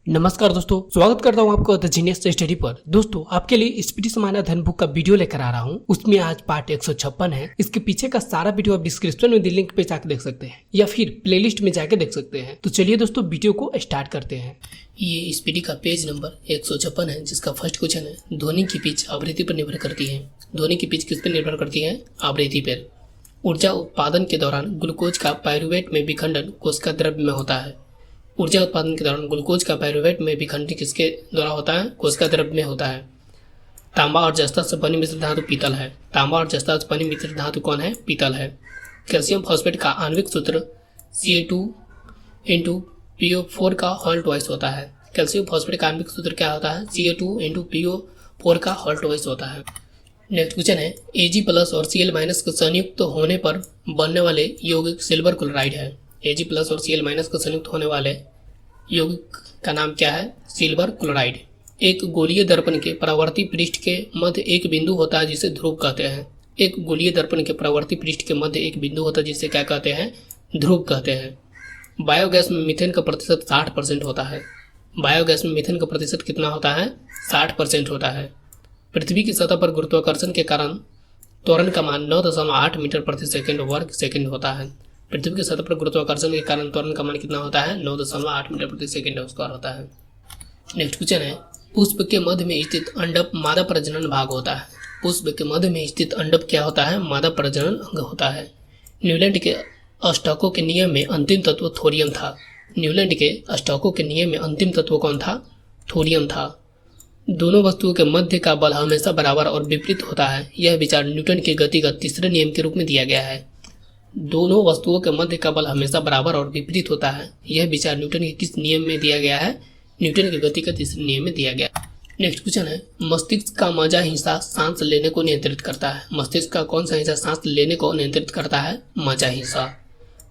नमस्कार दोस्तों, स्वागत करता हूं आपको द जीनियस स्टडी पर। दोस्तों, आपके लिए स्पीडी समाना धन बुक का वीडियो लेकर आ रहा हूं। उसमें आज पार्ट 156 है। इसके पीछे का सारा वीडियो आप डिस्क्रिप्शन में दी लिंक पे जाकर देख सकते हैं या फिर प्लेलिस्ट में जाकर देख सकते हैं। तो चलिए दोस्तों, वीडियो को स्टार्ट करते हैं। ये स्पीडी का पेज नंबर 156 है, जिसका फर्स्ट क्वेश्चन है, ध्वनि की पिच आवृत्ति पर निर्भर करती है। ध्वनि की पिच किस पर निर्भर करती है? आवृत्ति पर। ऊर्जा उत्पादन के दौरान ग्लूकोज का पायरुवेट में विखंडन कोशिका द्रव्य में होता है। ऊर्जा उत्पादन के दौरान ग्लूकोज का पायरुवेट में विखंडन किसके द्वारा होता है? कोशिका द्रव्य में होता है। तांबा और जस्ता से बनी मिश्र धातु पीतल है। तांबा और जस्ता से बनी मिश्र धातु कौन है? पीतल है। कैल्शियम फॉस्फेट का आणविक सूत्र Ca2 का होल ट्वाइस होता है। कैल्शियम फॉस्फेट का आणविक सूत्र क्या होता है? Ca2 का होल ट्वाइस होता है। नेक्स्ट क्वेश्चन है, Ag प्लस और Cl माइनस के संयुक्त होने पर बनने वाले यौगिक सिल्वर क्लोराइड है। Ag प्लस और Cl माइनस का संयुक्त होने वाले यौगिक का नाम क्या है? Silver chloride. एक गोलीय दर्पण के परावर्ती पृष्ठ के मध्य एक बिंदु होता है जिसे ध्रुव कहते हैं। एक गोलीय दर्पण के परावर्ती पृष्ठ के मध्य एक बिंदु होता है जिसे क्या कहते हैं? ध्रुव कहते हैं। बायोगैस में मीथेन का प्रतिशत 60% होता है। बायोगैस में मीथेन का प्रतिशत कितना होता है? 60% होता है। पृथ्वी की सतह पर गुरुत्वाकर्षण के कारण त्वरण का मान 9.8 मीटर प्रति सेकंड वर्ग सेकंड होता है। पृथ्वी की सतह पर गुरुत्वाकर्षण के कारण त्वरण का मान कितना होता है? 9.8 मीटर प्रति सेकंड स्क्वायर होता है। नेक्स्ट क्वेश्चन है, पुष्प के मध्य में स्थित अंडप मादा प्रजनन भाग होता है। पुष्प के मध्य में स्थित अंडप क्या होता है? मादा प्रजनन अंग होता है। न्यूलैंड के अष्टकों के नियम में अंतिम तत्व थोरियम था। न्यूलैंड के अष्टकों के नियम में अंतिम तत्व कौन था? थोरियम था। दोनों वस्तुओं के मध्य का बल हमेशा बराबर और विपरीत होता है। यह विचार न्यूटन के गति का तीसरे नियम के रूप में दिया गया है। दोनों वस्तुओं के मध्य का बल हमेशा बराबर और विपरीत होता है। यह विचार न्यूटन के किस नियम में दिया गया है? न्यूटन की गति का तीसरे नियम में दिया गया। नेक्स्ट क्वेश्चन है, मस्तिष्क का मजा हिस्सा सांस लेने को नियंत्रित करता है। मस्तिष्क का कौन सा हिस्सा सांस लेने को नियंत्रित करता है? मजा हिस्सा।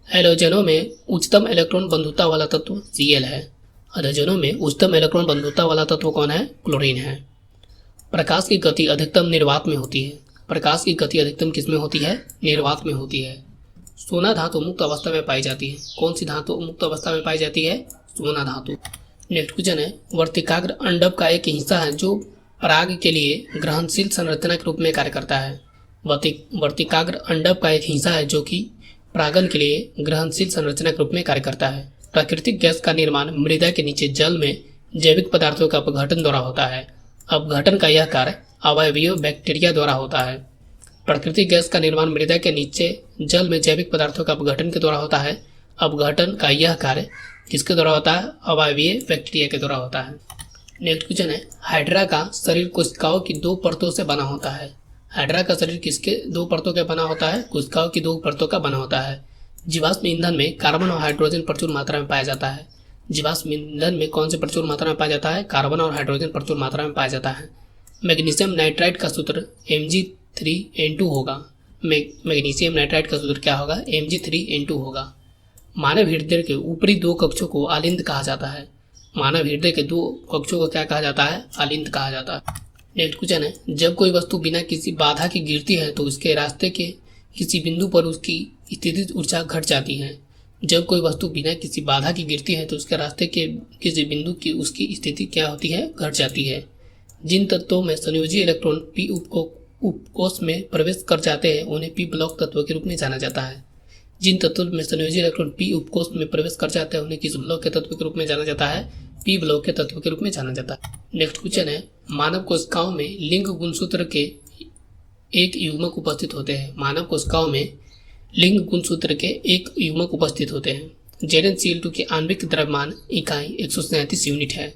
हैलोजनों में उच्चतम इलेक्ट्रॉन बंधुता वाला तत्व Cl है। हैलोजनों में उच्चतम इलेक्ट्रॉन बंधुता वाला तत्व कौन है? क्लोरीन है। प्रकाश की गति अधिकतम निर्वात में होती है। प्रकाश की गति अधिकतम किसमें होती है? निर्वात में होती है। सोना धातु मुक्त अवस्था में पाई जाती है। कौन सी धातु मुक्त अवस्था में पाई जाती है? सोना धातु। नेक्स्ट क्वेश्चन है, वर्तिकाग्र अंडप का एक हिस्सा है जो पराग के लिए ग्रहणशील संरचना के रूप में कार्य करता है। वर्तिकाग्र अंडप का एक हिस्सा है जो कि परागन के लिए ग्रहणशील संरचना के रूप में कार्य करता है। प्राकृतिक गैस का निर्माण मृदा के नीचे जल में जैविक पदार्थों का अपघटन द्वारा होता है। अपघटन का यह कार्य अवायवीय बैक्टीरिया द्वारा होता है। प्राकृतिक गैस का निर्माण मृदा के नीचे जल में जैविक पदार्थों का अपघटन के द्वारा होता है। अपघटन का यह कार्य किसके द्वारा होता है? अवायवीय बैक्टीरिया के द्वारा होता है। नेक्स्ट क्वेश्चन है, हाइड्रा का शरीर कोशिकाओं की 2 परतों से बना होता है। हाइड्रा का शरीर किसके 2 परतों का बना होता है? कोशिकाओं की 2 परतों का बना होता है। जीवाश्म ईंधन में कार्बन और हाइड्रोजन प्रचुर मात्रा में पाया जाता है। जीवाश्म ईंधन में कौन से प्रचुर मात्रा में पाया जाता है? कार्बन और हाइड्रोजन प्रचुर मात्रा में पाया जाता है। मैग्नीशियम नाइट्राइड का सूत्र Mg3N2 होगा। मैग्नीशियम नाइट्राइड का सूत्र क्या होगा? Mg3N2 होगा। मानव हृदय के ऊपरी 2 कक्षों को आलिंद कहा जाता है। मानव हृदय के 2 कक्षों को क्या कहा जाता है? आलिंद कहा जाता है। नेक्स्ट क्वेश्चन है, जब कोई वस्तु बिना किसी बाधा की गिरती है तो उसके रास्ते के किसी बिंदु पर उसकी स्थितिज ऊर्जा घट जाती है। जब कोई वस्तु बिना किसी बाधा की गिरती है तो उसके रास्ते के किसी बिंदु की उसकी स्थिति क्या होती है? घट जाती है। जिन तत्वों में संयोजी इलेक्ट्रॉन p उपकोष में प्रवेश कर जाते हैं उन्हें p ब्लॉक तत्व के रूप में जाना जाता है। जिन तत्वों में संयोजी इलेक्ट्रॉन p उपकोष में प्रवेश कर जाते हैं उन्हें किस ब्लॉक के तत्व के रूप में जाना जाता है? p ब्लॉक के तत्व के रूप में जाना जाता है। नेक्स्ट क्वेश्चन है, मानव कोशिकाओं में लिंग गुणसूत्र के एक युग्मक उपस्थित होते हैं। मानव कोशिकाओं में लिंग गुणसूत्र के एक युग्मक उपस्थित होते हैं। ZnCl2 की आणविक द्रव्यमान इकाई 137 यूनिट है।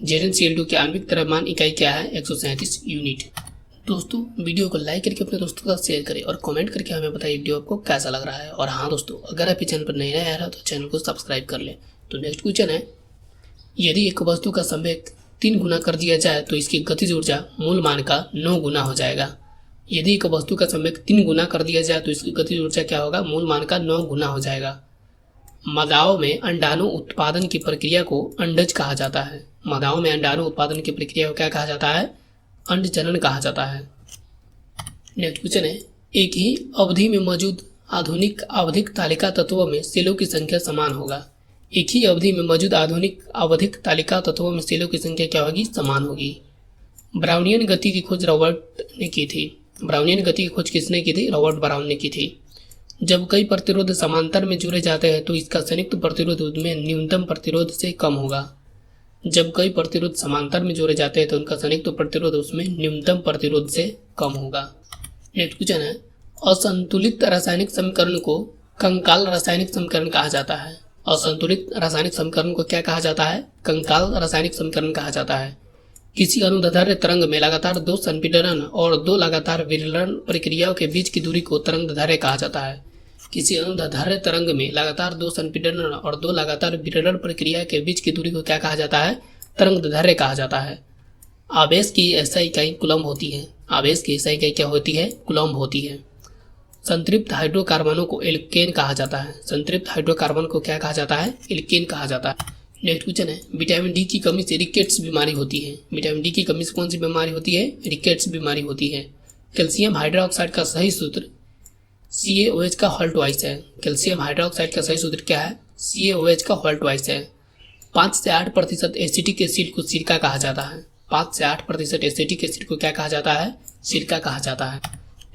ZnCl2 की आणविक द्रव्यमान इकाई क्या है? 137 यूनिट। दोस्तों, वीडियो को लाइक करके अपने दोस्तों के साथ शेयर करें और कमेंट करके हमें बताइए वीडियो आपको कैसा लग रहा है। और हाँ दोस्तों, अगर आप चैनल पर नए आया तो चैनल को सब्सक्राइब कर लें। तो नेक्स्ट क्वेश्चन है, यदि एक वस्तु का संवेग 3 गुना कर दिया जाए तो इसकी गतिज ऊर्जा मूल मान का 9 गुना हो जाएगा। यदि एक वस्तु का संवेग 3 गुना कर दिया जाए तो इसकी गतिज ऊर्जा क्या होगा? मूल मान का 9 गुना हो जाएगा। मादाओं में अंडाणु उत्पादन की प्रक्रिया को अंडज कहा जाता है। मादाओं में अंडाणु उत्पादन की प्रक्रिया को क्या कहा जाता है? अंडजनन कहा जाता है। नेक्स्ट क्वेश्चन है, एक ही अवधि में मौजूद आधुनिक आवधिक तालिका तत्वों में सेलों की संख्या समान होगा। एक ही अवधि में मौजूद आधुनिक आवधिक तालिका तत्वों में सेलों की संख्या क्या होगी? समान होगी। ब्राउनियन गति की खोज रॉबर्ट ने की थी। ब्राउनियन गति की खोज किसने की थी? रॉबर्ट ब्राउन ने की थी। जब कई प्रतिरोध समांतर में जुड़े जाते हैं तो इसका संयुक्त प्रतिरोध उनमें न्यूनतम प्रतिरोध से कम होगा। जब कई प्रतिरोध समांतर में जोड़े जाते हैं तो उनका संयुक्त प्रतिरोध उसमें न्यूनतम प्रतिरोध से कम होगा। नेक्स्ट क्वेश्चन है, असंतुलित रासायनिक समीकरण को कंकाल रासायनिक समीकरण कहा जाता है। असंतुलित रासायनिक समीकरण को क्या कहा जाता है? कंकाल रासायनिक समीकरण कहा जाता है। किसी अनुदैर्ध्य तरंग में लगातार दो संपीड़न और दो लगातार विरलन प्रक्रियाओं के बीच की दूरी को तरंग दैर्ध्य कहा जाता है। किसी अनुदैर्ध्य तरंग में लगातार दो संपीड़न और दो लगातार विरलन प्रक्रिया के बीच की दूरी को क्या कहा जाता है? तरंग दैर्ध्य कहा जाता है। आवेश की SI इकाई कूलम्ब होती है। आवेश की SI इकाई क्या होती है? कूलम्ब होती है। संतृप्त हाइड्रोकार्बनों को एल्केन कहा जाता है। संतृप्त हाइड्रोकार्बन को क्या कहा जाता है? एल्केन कहा जाता है। नेक्स्ट क्वेश्चन है, विटामिन डी की कमी से रिकेट्स बीमारी होती है। विटामिन डी की कमी से कौन सी बीमारी होती है? रिकेट्स बीमारी होती है। कैल्शियम हाइड्रोक्साइड का सही सूत्र CaOH का होल ट्वाइस है। कैल्शियम हाइड्रोक्साइड का सही सूत्र क्या है? CaOH का होल ट्वाइस है। 5 से 8% एसिटिक एसिड को सिरका कहा जाता है। 5 से 8% एसिटिक एसिड को क्या कहा जाता है? सिरका कहा जाता है।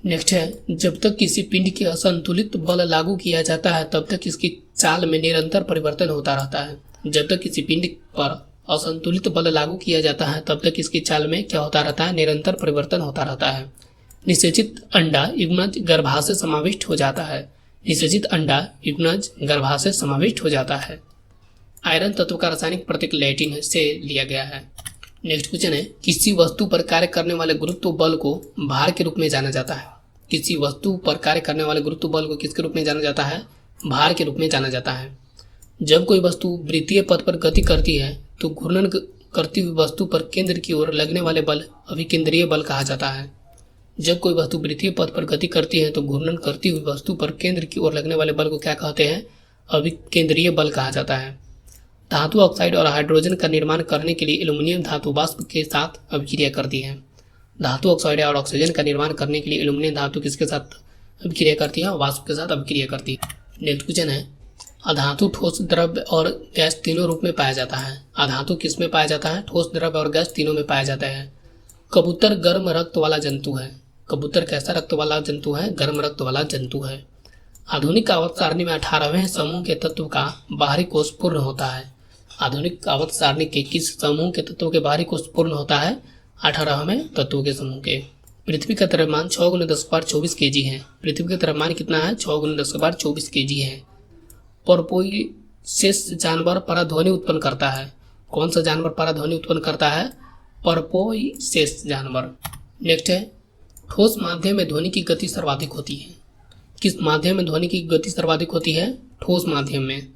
नेक्स्ट है, जब तक किसी पिंड के असंतुलित बल लागू किया जाता है तब तक इसकी चाल में निरंतर परिवर्तन होता रहता है। जब तक किसी पिंड पर असंतुलित बल लागू किया जाता है तब तक इसकी चाल में क्या होता रहता है? निरंतर परिवर्तन होता रहता है। निषेचित अंडा युग्मज गर्भाशय समाविष्ट हो जाता है। निषेचित अंडा युग्मज गर्भाशय समाविष्ट हो जाता है। आयरन तत्व का रासायनिक प्रतीक लैटिन से लिया गया है। नेक्स्ट क्वेश्चन है, किसी वस्तु पर कार्य करने वाले गुरुत्व बल को भार के रूप में जाना जाता है। किसी वस्तु पर कार्य करने वाले गुरुत्व बल को किसके रूप में जाना जाता है? भार के रूप में जाना जाता है। जब कोई वस्तु वृत्तीय पथ पर गति करती है तो घूर्णन करती हुई वस्तु पर केंद्र की ओर लगने वाले बल अभिकेंद्रीय बल कहा जाता है। जब कोई वस्तु वृत्तीय पथ पर गति करती है तो घूर्णन करती हुई वस्तु पर केंद्र की ओर लगने वाले बल को क्या कहते हैं? अभिकेंद्रीय बल कहा जाता है। धातु ऑक्साइड और हाइड्रोजन का निर्माण करने के लिए एल्यूमिनियम धातु वाष्प के साथ अभिक्रिया करती है। धातु ऑक्साइड और ऑक्सीजन का निर्माण करने के लिए एल्यूमिनियम धातु किसके साथ अभिक्रिया करती है? वाष्प के साथ अभिक्रिया करती है। नेक्स्ट क्वेश्चन है, अधातु ठोस द्रव्य और गैस तीनों रूप में पाया जाता है। अधातु किस में पाया जाता है? ठोस द्रव्य और गैस तीनों में पाया जाता है। कबूतर गर्म रक्त वाला जंतु है। कबूतर कैसा रक्त वाला जंतु है? गर्म रक्त वाला जंतु है। आधुनिक आवर्त सारणी में 18वें समूह के तत्व का बाहरी कोष पूर्ण होता है। आधुनिक आवर्त सारणी के किस समूह के तत्वों के बाहरी कोष पूर्ण होता है? 18वें तत्वों के समूह के। पृथ्वी का द्रव्यमान 6 × 10⁻24 kg है। पृथ्वी का द्रव्यमान कितना है? 6 × 10⁻24 kg है। परपोइसेस जानवर पराध्वनि उत्पन्न करता है। कौन सा जानवर पराध्वनि उत्पन्न करता है? परपोइसेस जानवर। नेक्स्ट है, ठोस माध्यम में ध्वनि की गति सर्वाधिक होती है। किस माध्यम में ध्वनि की गति सर्वाधिक होती है? ठोस माध्यम में।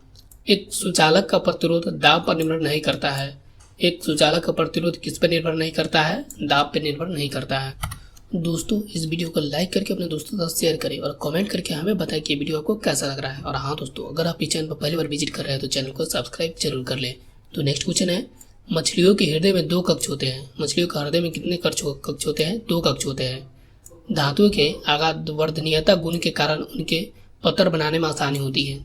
एक सुचालक का प्रतिरोध दाब पर निर्भर नहीं करता है। एक सुचालक का प्रतिरोध किस पर निर्भर नहीं करता है? दाब पर निर्भर नहीं करता है। दोस्तों, इस वीडियो को लाइक करके अपने दोस्तों के साथ शेयर करें और कमेंट करके हमें बताएं कि ये वीडियो आपको कैसा लग रहा है। और हाँ दोस्तों, अगर आप इस चैनल पर पहली बार विजिट कर रहे हैं तो चैनल को सब्सक्राइब जरूर कर लें। तो नेक्स्ट क्वेश्चन है, मछलियों के हृदय में 2 कक्ष होते हैं। मछलियों का हृदय में कितने कक्ष होते हैं? 2 कक्ष होते हैं। धातुओं के आघातवर्धनीयता गुण के कारण उनके पत्थर बनाने में आसानी होती है।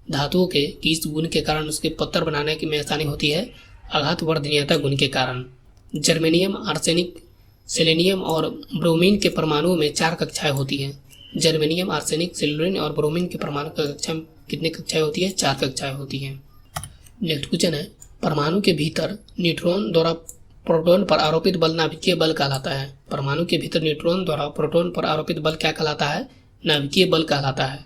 धातुओं के किस गुण के कारण उसके पत्थर बनाने में आसानी होती है? आघातवर्धनीयता गुण के कारण। जर्मेनियम, आर्सेनिक, सेलेनियम और ब्रोमीन के परमाणुओं में 4 कक्षाएं होती हैं। जर्मेनियम, आर्सेनिक, सेलेनियम और ब्रोमीन के परमाणु कक्षा में कितने कक्षाएं होती है? 4 कक्षाएं होती हैं। नेक्स्ट क्वेश्चन है, परमाणु के भीतर न्यूट्रॉन द्वारा प्रोटॉन पर आरोपित बल नाभिकीय बल कहलाता है। परमाणु के भीतर न्यूट्रॉन द्वारा प्रोटॉन पर आरोपित बल क्या कहलाता है? नाभिकीय बल कहलाता है।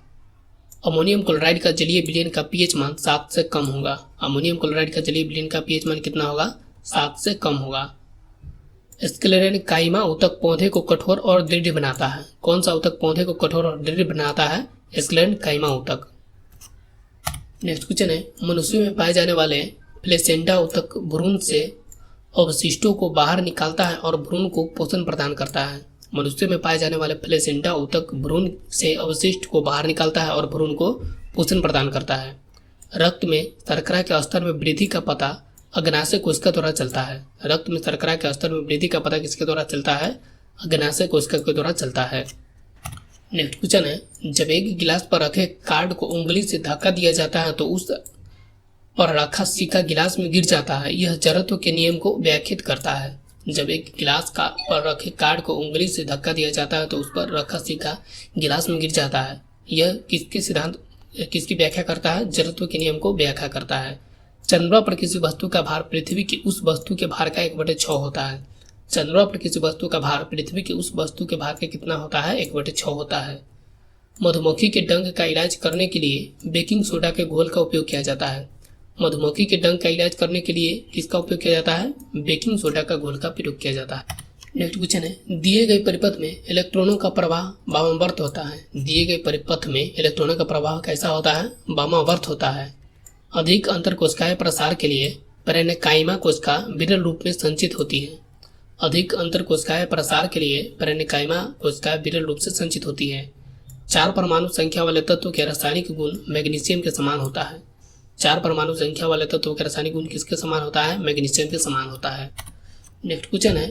अमोनियम क्लोराइड का जलीय विलयन का pH मान 7 से कम होगा। अमोनियम क्लोराइड का जलीय विलयन का pH मान कितना होगा? 7 से कम होगा। स्क्लेरेन काइमा ऊतक पौधे को कठोर और दृढ़ बनाता है। कौन सा ऊतक पौधे को कठोर और दृढ़ बनाता है? स्क्लेरेन काइमा ऊतक। नेक्स्ट क्वेश्चन है, मनुष्यों में पाए जाने वाले प्लेसेंटा ऊतक भ्रूण से अवशिष्टों को बाहर निकालता है और भ्रूण को पोषण प्रदान करता है। मनुष्यों में पाए जाने वाले प्लेसेंटा ऊतक भ्रूण से अवशिष्ट को बाहर निकालता है और भ्रूण को पोषण प्रदान करता है। रक्त में शर्करा के स्तर में वृद्धि का पता अग्नाशय कोशिका द्वारा चलता है। रक्त में शर्करा के स्तर में वृद्धि का पता किसके द्वारा चलता है? अग्नाशय कोशिका के द्वारा चलता है। नेक्स्ट क्वेश्चन है, जब एक गिलास पर रखे कार्ड को उंगली से धक्का दिया जाता है तो उस और रखा सिक्का गिलास में गिर जाता है, यह जड़त्व के नियम को व्याख्यात करता है। जब एक गिलास का पर रखे कार्ड को उंगली से धक्का दिया जाता है तो उस पर रखा सिक्का गिलास में गिर जाता है। यह किसकी व्याख्या करता है? जड़त्व के नियम को व्याख्या करता है। चंद्रमा पर किसी वस्तु का भार पृथ्वी की उस वस्तु के भार का 1/6 होता है। चंद्रमा पर किसी वस्तु का भार पृथ्वी की उस वस्तु के भार का कितना होता है? 1/6 होता है। मधुमक्खी के डंक का इलाज करने के लिए बेकिंग सोडा के घोल का उपयोग किया जाता है। मधुमक्खी के डंक का इलाज करने के लिए किसका उपयोग किया जाता है? बेकिंग सोडा का घोल का प्रयोग किया जाता है। नेक्स्ट क्वेश्चन है, दिए गए परिपथ में इलेक्ट्रॉनों का प्रवाह वामावर्त होता है। दिए गए परिपथ में इलेक्ट्रॉनों का प्रवाह कैसा होता है? वामावर्त होता है। अधिक अंतरकोशिकीय प्रसार के लिए पेरेन्काइमा कोशिका विरल रूप में संचित होती है। अधिक अंतरकोशिकीय प्रसार के लिए पेरेन्काइमा कोशिका विरल रूप से संचित होती है। 4 परमाणु संख्या वाले तत्व के रासायनिक गुण मैग्नीशियम के समान होता है। 4 परमाणु संख्या वाले तत्वों के रासायनिक गुण किसके समान होता है? मैग्नीशियम के समान होता है। नेक्स्ट क्वेश्चन है,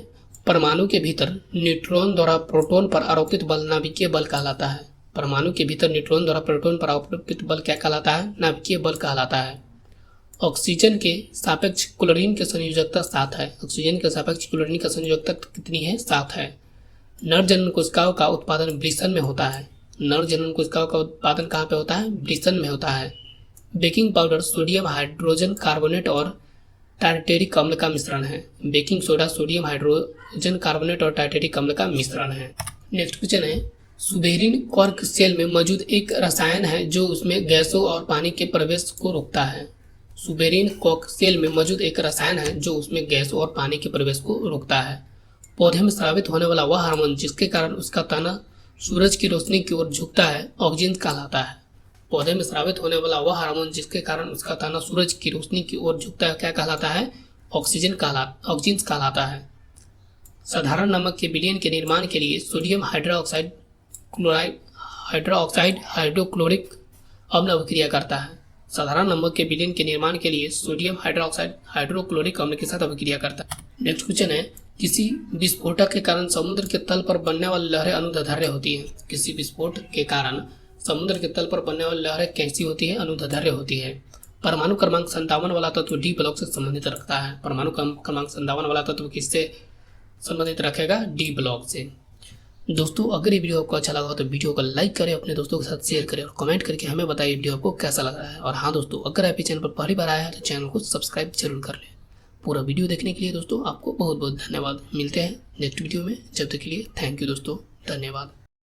परमाणु के भीतर न्यूट्रॉन द्वारा प्रोटॉन पर आरोपित बल नाभिकीय बल कहलाता है। परमाणु के भीतर न्यूट्रॉन द्वारा प्रोटॉन पर आरोपित बल क्या कहलाता है? नाभिकीय बल कहलाता है। ऑक्सीजन के सापेक्ष क्लोरीन की संयोजकता 7 है। ऑक्सीजन के सापेक्ष क्लोरीन की संयोजकता कितनी है? 7 है। नर जनन कोशिकाओं का उत्पादन वृषण में होता है। नर जनन कोशिकाओं का उत्पादन कहाँ पे होता है? वृषण में होता है। Baking powder sodium hydrogen carbonate और टार्टेरिक अम्ल का मिश्रण है। Baking soda sodium hydrogen carbonate और टार्टेरिक अम्ल का मिश्रण है। नेक्स्ट क्वेश्चन है, सुबेरिन कॉर्क सेल में मौजूद एक रसायन है जो उसमें गैसों और पानी के प्रवेश को रोकता है। सुबेरिन कॉर्क सेल में मौजूद एक रसायन है जो उसमें गैस और पानी के प्रवेश को रोकता है। पौधे में स्रावित होने वाला वह हार्मोन जिसके कारण उसका तना सूरज की रोशनी की ओर झुकता है ऑक्सीजन कहलाता है। पौधे में स्रावित होने वाला वह हार्मोन जिसके कारण उसका तना सूरज की रोशनी की ओर झुकता है क्या कहलाता है? ऑक्सीजन कहलाता है। साधारण नमक के विलयन के निर्माण के लिए सोडियम हाइड्रोक्साइड हाइड्रोक्लोरिक अम्ल अभिक्रिया करता है। साधारण नमक के विलयन के निर्माण के लिए सोडियम हाइड्रोक्साइड हाइड्रोक्लोरिक अम्ल के साथ अभिक्रिया करता है। नेक्स्ट क्वेश्चन है, किसी विस्फोटक के कारण समुद्र के तल पर बनने वाली लहरें अनुदैर्ध्य होती हैं। किसी विस्फोट के कारण समुद्र के तल पर बनने वाली लहरें कैसी होती है? अनुदैर्ध्य होती है। परमाणु क्रमांक 57 वाला तत्व डी ब्लॉक से संबंधित रखता है। परमाणु क्रमांक 57 वाला तत्व किससे संबंधित रखेगा? डी ब्लॉक से। दोस्तों, अगर ये वीडियो आपको अच्छा लगा हो तो वीडियो को लाइक करें, अपने दोस्तों के साथ शेयर करें और कमेंट करके हमें बताइए वीडियो आपको कैसा लग रहा है। और हाँ दोस्तों, अगर आप इस चैनल पर पहली बार आए हैं तो चैनल को सब्सक्राइब जरूर कर लें। पूरा वीडियो देखने के लिए दोस्तों आपको बहुत बहुत धन्यवाद। मिलते हैं नेक्स्ट वीडियो में, जब तक के लिए थैंक यू दोस्तों, धन्यवाद।